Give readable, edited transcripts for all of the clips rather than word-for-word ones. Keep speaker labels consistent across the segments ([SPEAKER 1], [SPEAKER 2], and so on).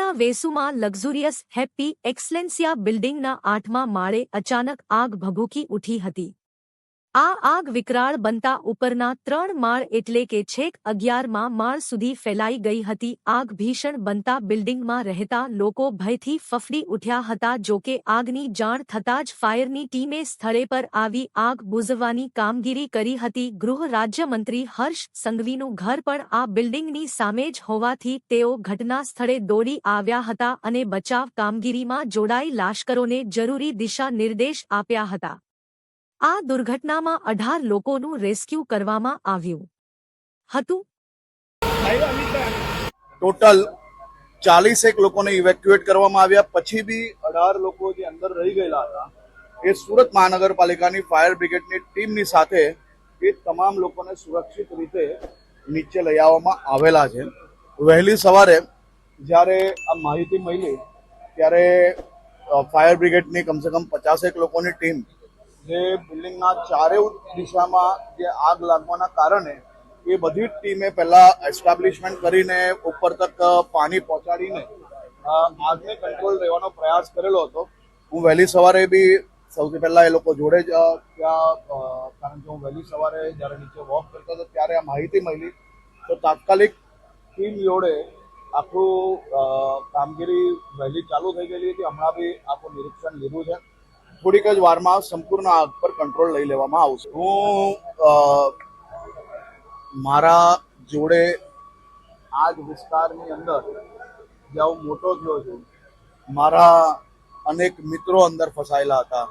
[SPEAKER 1] સુરતના વેસુમાં luxurious happy એક્સલેન્સિયા બિલ્ડિંગના 8મા માળે અચાનક આગ ભભૂકી ઉઠી હતી। આ આગ વિકરાળ બનતા ઉપરના 3 માળ એટલે કે છેક 11મા માળ સુધી ફેલાઈ ગઈ હતી। આગ ભીષણ બનતા બિલ્ડિંગમાં રહેતા લોકો ભયથી ફફડી ઉઠ્યા હતા। જોકે આગની જાણ થતાં જ ફાયરની ટીમે સ્થળે પર આવી આગ બુઝવવાની કામગીરી કરી હતી। ગૃહ રાજ્યમંત્રી હર્ષ સંઘવીનું ઘર પણ આ બિલ્ડિંગની સામે જ હોવાથી તેઓ ઘટના સ્થળે દોડી આવ્યા હતા અને બચાવ કામગીરીમાં જોડાઈ લાશ્કરોને જરૂરી દિશા નિર્દેશ આપ્યા હતા। આ દુર્ઘટનામાં 18 લોકોનું રેસ્ક્યુ કરવામાં આવ્યું હતું।
[SPEAKER 2] ટોટલ 40 લોકોને ઇવેક્યુએટ કરવામાં આવ્યા। પછી બી 18 લોકો જે અંદર રહી ગયેલા હતા એ સુરત મહાનગરપાલિકાની ફાયર બ્રિગેડની ટીમની સાથે એ તમામ લોકોને સુરક્ષિત રીતે નીચે લઈ આવવામાં આવેલા છે। વહેલી સવારે જ્યારે આ માહિતી મળી ત્યારે ફાયર બ્રિગેડની કમસે કમ 50 લોકોની ટીમ જે બિલ્ડિંગના ચારે દિશામાં જે આગ લાગવાના કારણે એ બધી જ ટીમે પહેલા એસ્ટાબ્લિશમેન્ટ કરીને ઉપર તક પાણી પહોંચાડીને આગને કંટ્રોલ રહેવાનો પ્રયાસ કરેલો હતો। હું વહેલી સવારે બી સૌથી પહેલા એ લોકો જોડે જ ત્યાં કારણ કે હું વહેલી સવારે જ્યારે નીચે વોક કરતો હતો ત્યારે આ માહિતી મળી તો તાત્કાલિક ટીમ જોડે આખું કામગીરી વહેલી ચાલુ થઈ ગયેલી હતી। હમણાં બી આખું નિરીક્ષણ લીધું છે। થોડીક જ વારમાં સંપૂર્ણ આગ પર કંટ્રોલ લઈ લેવામાં આવશે। હું મારા જોડે આ જ વિસ્તારની અંદર જ્યાં હું મોટો થયો છું મારા અનેક મિત્રો અંદર ફસાયેલા હતા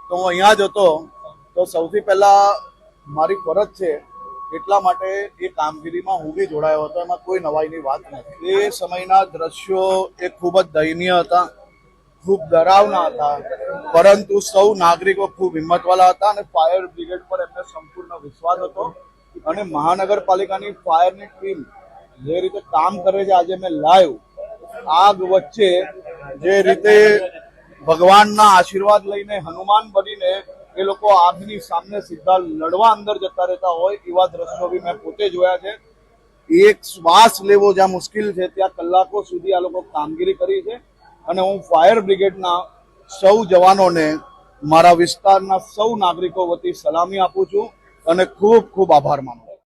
[SPEAKER 2] તો હું અહીંયા જ હતો તો સૌથી પહેલા મારી ફરજ છે એટલા માટે એ કામગીરીમાં હું બી જોડાયો હતો। એમાં કોઈ નવાઈની વાત નથી। એ સમયના દ્રશ્યો એ ખૂબ જ દયનીય હતા, ખૂબ ડરાવના હતા, પરંતુ સૌ નાગરિકો ખૂબ હિંમતવાળા હતા અને ફાયર બ્રિગેડ પર એમને સંપૂર્ણ વિશ્વાસ હતો અને મહાનગરપાલિકાની ફાયરની ટીમ જે રીતે કામ કરે છે આજે મેં લાઈવ આગ વચ્ચે જે રીતે ભગવાનના આશીર્વાદ લઈને હનુમાન બનીને એ લોકો આગની સામે સીધા લડવા અંદર જતા રહેતા હોય એવા દ્રશ્યો બી મેં પોતે જોયા છે। એક શ્વાસ લેવો જ્યાં મુશ્કેલ છે ત્યાં કલાકો સુધી આ લોકો કામગીરી કરી છે અને હું ફાયર બ્રિગેડના સૌ જવાનોને મારા વિસ્તારના સૌ નાગરિકો વતી સલામી આપું છું અને ખૂબ ખૂબ આભાર માનું છું।